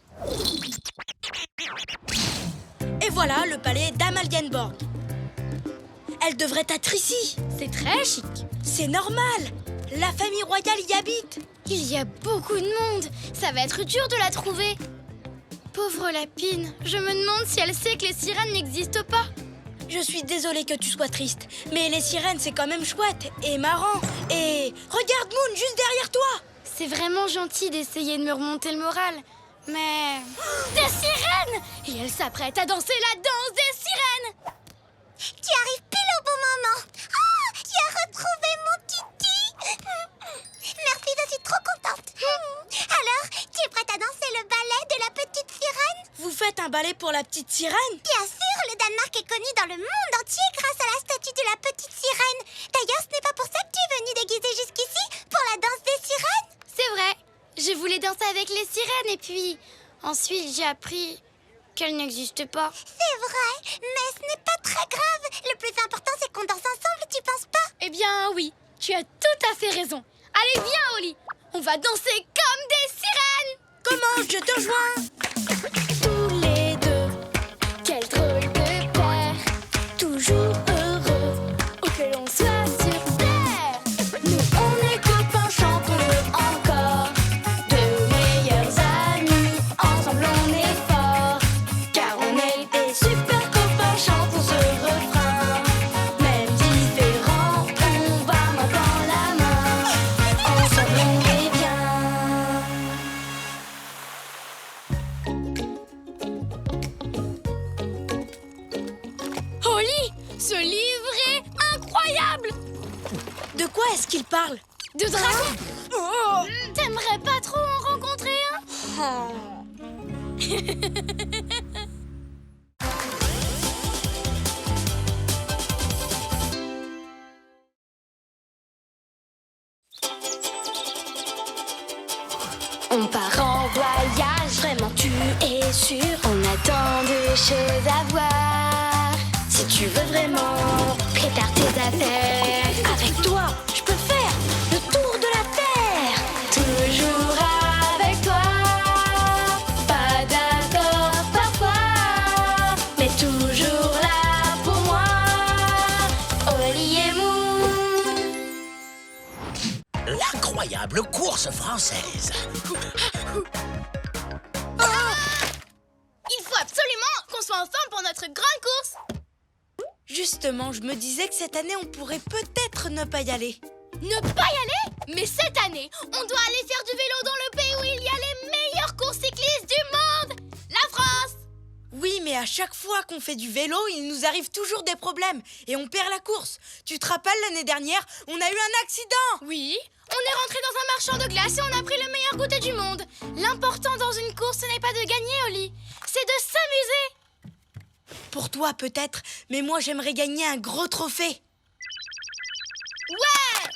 Et voilà le palais d'Amalienborg. Elle devrait être ici. C'est très chic. C'est normal. La famille royale y habite. Il y a beaucoup de monde. Ça va être dur de la trouver. Pauvre lapine. Je me demande si elle sait que les sirènes n'existent pas. Je suis désolée que tu sois triste, mais les sirènes, c'est quand même chouette et marrant. Et regarde, Moon, juste derrière toi. C'est vraiment gentil d'essayer de me remonter le moral. Mais... Des sirènes! Et elle s'apprête à danser la danse des sirènes! Tu arrives pile au bon moment. Oh, tu as retrouvé mon titi. Merci, je suis trop contente. Alors, tu es prête à danser le ballet de la petite sirène? Vous faites un ballet pour la petite sirène? Bien sûr, le Danemark est connu dans le monde entier grâce à la statue de la petite sirène. D'ailleurs, ce n'est pas pour ça que tu es venue déguisée jusqu'ici, pour la danse des sirènes? C'est vrai. Je voulais danser avec les sirènes et puis... Ensuite, j'ai appris qu'elles n'existaient pas. C'est vrai, mais ce n'est pas très grave. Le plus important, c'est qu'on danse ensemble, tu penses pas? Eh bien, oui. Tu as tout à fait raison. Allez, viens, Oli. On va danser comme des sirènes. Comment? Je te rejoins. Tous les deux, quel drôle de paire. Toujours heureux, où que l'on soit sur terre. Nous, on est copains, chantons-le encore. Deux meilleurs amis, ensemble on est forts. Car on est des super copains, chantons ce refrain. Même différents, on va main dans la main. Ensemble on est bien. Oli, ce livre est incroyable. De quoi est-ce qu'il parle? De dragons. Oh. T'aimerais pas trop en rencontrer un? Oh. On part en voyage, vraiment tu es sûr. On a tant de choses à voir. Si tu veux vraiment préparer tes affaires, avec toi, je peux faire le tour de la terre. Toujours avec toi. incroyable course française. Il faut absolument qu'on soit en forme pour notre grande course. Justement, je me disais que cette année, on pourrait peut-être ne pas y aller. Ne pas y aller? Mais cette année, on doit aller faire du vélo dans le pays où il y a les meilleures courses cyclistes du monde, la France. Oui, mais à chaque fois qu'on fait du vélo, il nous arrive toujours des problèmes et on perd la course. Tu te rappelles, l'année dernière, on a eu un accident. Oui, on est rentré dans un marchand de glace et on a pris le meilleur goûter du monde. L'important dans une course, ce n'est pas de gagner, Oli, c'est de s'amuser. Pour toi, peut-être, mais moi, j'aimerais gagner un gros trophée. Ouais!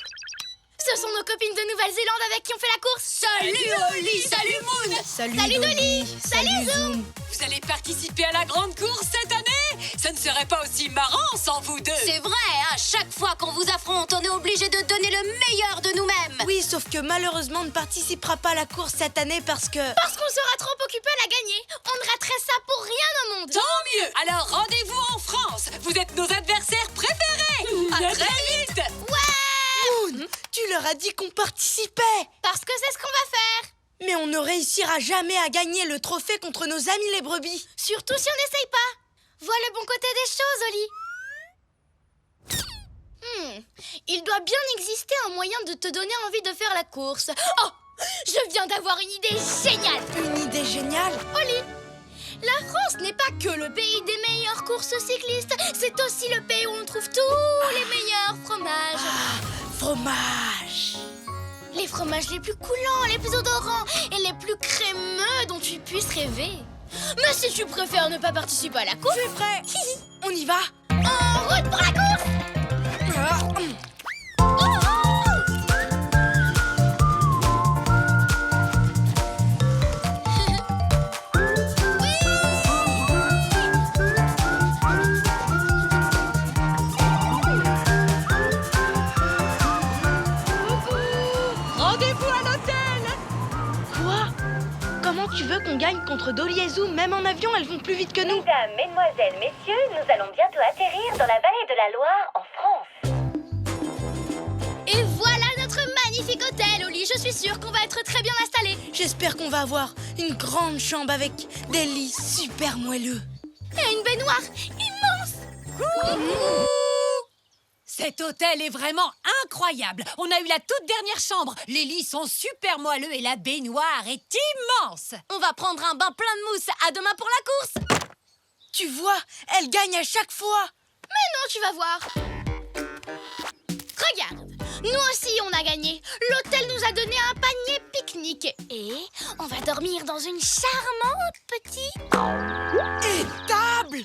Ce sont nos copines de Nouvelle-Zélande avec qui on fait la course. Salut Oli, salut Moon. Salut Dolly, salut Zoom. Vous allez participer à la grande course cette année? Ça ne serait pas aussi marrant sans vous deux. C'est vrai, à chaque fois qu'on vous affronte, on est obligé de donner le meilleur de nous-mêmes. Oui, sauf que malheureusement, on ne participera pas à la course cette année parce que... Parce qu'on sera trop occupés à la gagner. On ne raterait ça pour rien au monde. Tant mieux. Alors rendez-vous en France. Vous êtes nos adversaires préférés. À très vite. Moon, tu leur as dit qu'on participait. Parce que c'est ce qu'on va faire. Mais on ne réussira jamais à gagner le trophée contre nos amis les brebis. Surtout si on n'essaye pas. Vois le bon côté des choses, Oli. Il doit bien exister un moyen de te donner envie de faire la course. Oh, je viens d'avoir une idée géniale. Une idée géniale? Oli, la France n'est pas que le pays des meilleures courses cyclistes. C'est aussi le pays où on trouve tous les meilleurs fromages. Fromage. Les fromages les plus coulants, les plus odorants et les plus crémeux dont tu puisses rêver. Mais si tu préfères ne pas participer à la course... Je suis prêt. On y va. En route pour la course. Rendez-vous à l'hôtel. Quoi? Comment tu veux qu'on gagne contre Dolly et Zoom? Même en avion, elles vont plus vite que nous. Mesdames, mesdemoiselles, messieurs, nous allons bientôt atterrir dans la vallée de la Loire, en France. Et voilà notre magnifique hôtel, Oli. Je suis sûre qu'on va être très bien installés. J'espère qu'on va avoir une grande chambre avec des lits super moelleux. Et une baignoire immense. Cet hôtel est vraiment incroyable. On a eu la toute dernière chambre. Les lits sont super moelleux et la baignoire est immense. On va prendre un bain plein de mousse. À demain pour la course. Tu vois, elle gagne à chaque fois. Mais non, tu vas voir. Regarde, nous aussi on a gagné. L'hôtel nous a donné un panier pique-nique. Et on va dormir dans une charmante petite... Étable.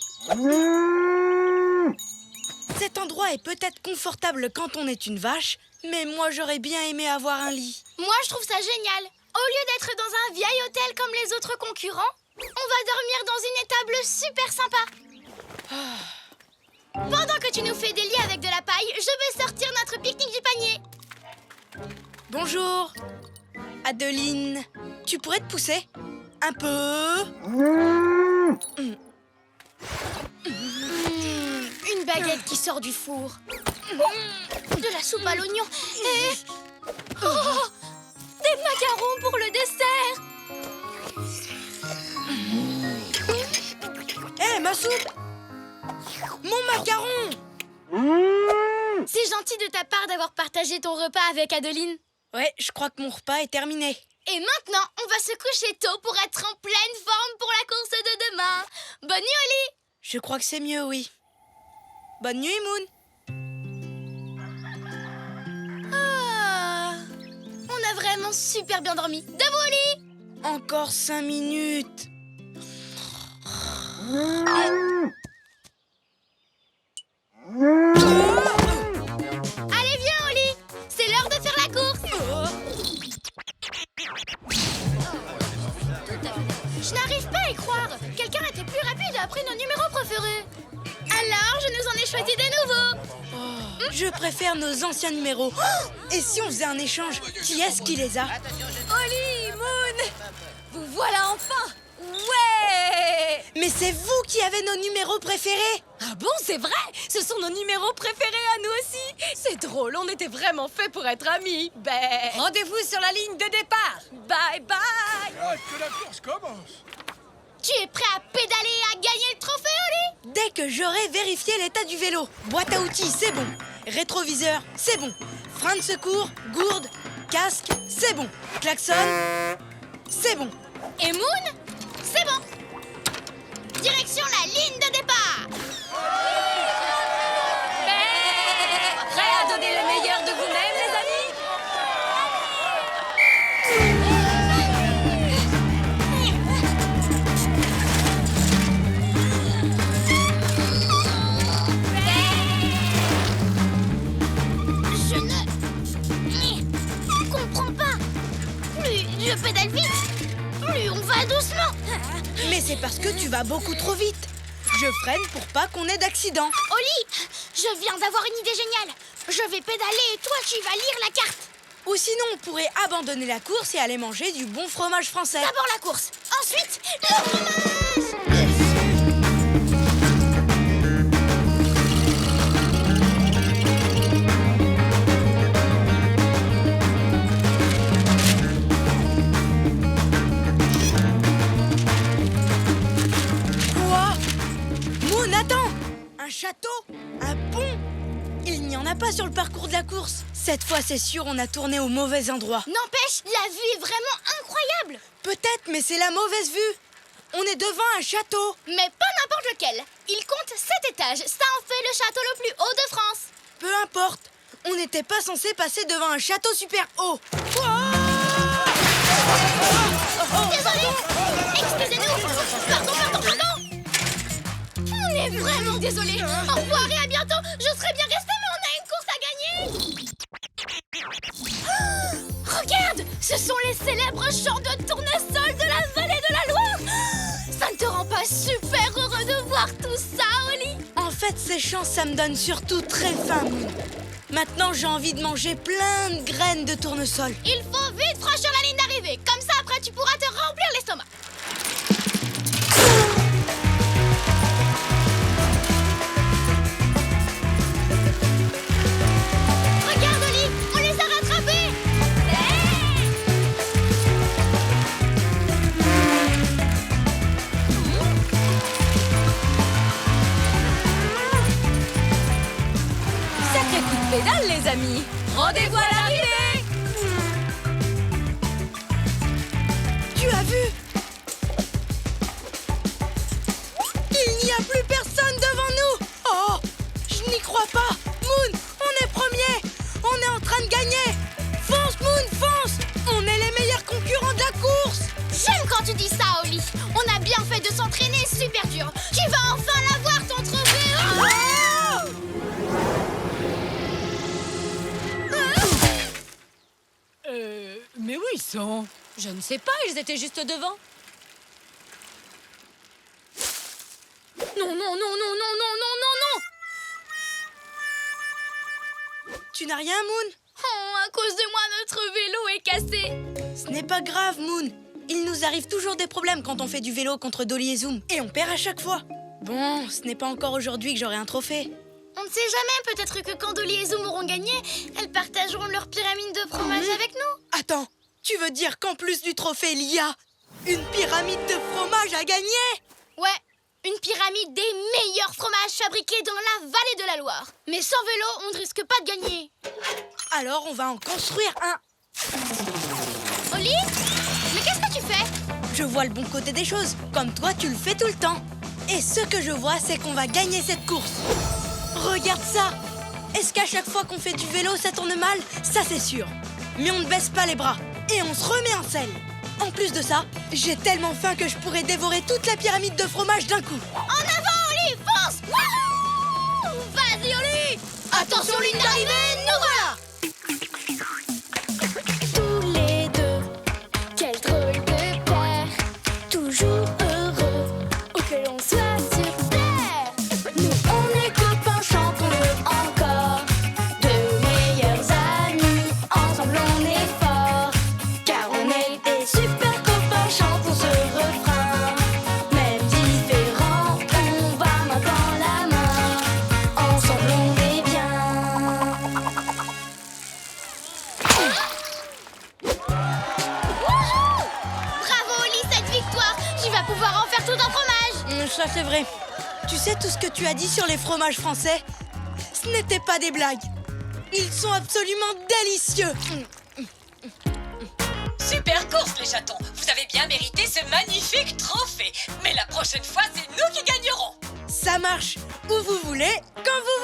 Cet endroit est peut-être confortable quand on est une vache, mais moi j'aurais bien aimé avoir un lit. Moi je trouve ça génial. Au lieu d'être dans un vieil hôtel comme les autres concurrents, on va dormir dans une étable super sympa. Pendant que tu nous fais des lits avec de la paille, je vais sortir notre pique-nique du panier. Bonjour, Adeline. Tu pourrais te pousser un peu? Une baguette qui sort du four. De la soupe à l'oignon et... Oh, des macarons pour le dessert. Hé, ma soupe! Mon macaron! C'est gentil de ta part d'avoir partagé ton repas avec Adeline. Ouais, je crois que mon repas est terminé. Et maintenant, on va se coucher tôt pour être en pleine forme pour la course de demain. Bonne nuit, Oli! Je crois que c'est mieux, oui. Bonne nuit, Moon. Ah, on a vraiment super bien dormi. Debout, Oli! Encore 5 minutes. Allez, viens, Oli! C'est l'heure de faire la course! Je n'arrive pas à y croire! Quelqu'un était plus rapide et a pris nos numéros préférés! Alors, je nous en ai choisi des nouveaux! Je préfère nos anciens numéros. Et si on faisait un échange, qui est-ce qui les a? Oli, Moon, vous voilà enfin. Ouais! Mais c'est vous qui avez nos numéros préférés. Ah bon, c'est vrai? Ce sont nos numéros préférés à nous aussi. C'est drôle, on était vraiment faits pour être amis. Ben, rendez-vous sur la ligne de départ. Bye bye! Que la course commence. Tu es prêt à pédaler et à gagner le trophée, Oli? Dès que j'aurai vérifié l'état du vélo, boîte à outils, c'est bon. Rétroviseur, c'est bon. Frein de secours, gourde, casque, c'est bon. Klaxon, c'est bon. Et Moon? C'est bon. Direction la ligne de départ. Prêt à donner le meilleur de vous-même, les amis? Je ne comprends pas. Plus je pédale vite, plus on va doucement. Mais c'est parce que tu vas beaucoup trop vite. Je freine pour pas qu'on ait d'accident. Oli, je viens d'avoir une idée géniale. Je vais pédaler et toi tu vas lire la carte. Ou sinon, on pourrait abandonner la course et aller manger du bon fromage français. D'abord la course, ensuite le fromage. Quoi? Moon, attends! Un château? Un pont? Il n'y en a pas sur le parcours de la course. Cette fois, c'est sûr, on a tourné au mauvais endroit. N'empêche, la vue est vraiment incroyable. Peut-être, mais c'est la mauvaise vue. On est devant un château. Mais pas n'importe lequel. Il compte 7 étages. Ça en fait le château le plus haut de France. Peu importe. On n'était pas censé passer devant un château super haut. Désolé. Excusez-nous. Pardon. On est vraiment désolé. Au revoir et à bientôt. Je serais bien restée, mais on a une course à gagner. Regarde, ce sont les célèbres champs de tournesol de la vallée de la Loire. Ça ne te rend pas super heureux de voir tout ça, Oli? En fait, ces champs, ça me donne surtout très faim, Moon. Maintenant, j'ai envie de manger plein de graines de tournesol. Il faut vite franchir la ligne d'arrivée. Comme ça, après, tu pourras te remplir l'estomac. Regarde, Oli, on les a rattrapés. Sacré coup de pédale, les amis. Rendez-vous à l'arrivée. Tu as vu? Il n'y a plus personne devant nous. Oh, je n'y crois pas. Moon, on est premier. On est en train de gagner. Fonce, Moon, fonce. On est les meilleurs concurrents de la course. J'aime quand tu dis ça, Oli. On a bien fait de s'entraîner super dur. Tu vas enfin l'avoir, ton trophée. Oh Mais où ils sont? Je ne sais pas, ils étaient juste devant. Non. Tu n'as rien, Moon? Oh, à cause de moi, notre vélo est cassé. Ce n'est pas grave, Moon. Il nous arrive toujours des problèmes quand on fait du vélo contre Dolly et Zoom. Et on perd à chaque fois. Bon, ce n'est pas encore aujourd'hui que j'aurai un trophée. On ne sait jamais, peut-être que quand Dolly et Zoom auront gagné, elles partageront leur pyramide de fromage avec nous. Attends, tu veux dire qu'en plus du trophée, il y a une pyramide de fromage à gagner? Ouais, une pyramide des meilleurs fromages fabriqués dans la vallée de la Loire. Mais sans vélo, on ne risque pas de gagner. Alors, on va en construire un. Oli, mais qu'est-ce que tu fais? Je vois le bon côté des choses, comme toi tu le fais tout le temps. Et ce que je vois, c'est qu'on va gagner cette course. Regarde ça! Est-ce qu'à chaque fois qu'on fait du vélo, ça tourne mal? Ça, c'est sûr. Mais on ne baisse pas les bras et on se remet en selle. En plus de ça, j'ai tellement faim que je pourrais dévorer toute la pyramide de fromage d'un coup. En avant, Oli, fonce! Wouhou! Vas-y, Oli! Attention, ligne d'arrivée, nous voilà! Tous les deux, quel drôle de paire, toujours heureux, où que l'on soit sur terre. Nous on est copains, chantons-le encore, de meilleurs amis, ensemble on est forts, car on est des super copains, chantons ce refrain. Ça c'est vrai. Tu sais tout ce que tu as dit sur les fromages français? Ce n'était pas des blagues. Ils sont absolument délicieux. Super course, les chatons. Vous avez bien mérité ce magnifique trophée. Mais la prochaine fois, c'est nous qui gagnerons. Ça marche où vous voulez, quand vous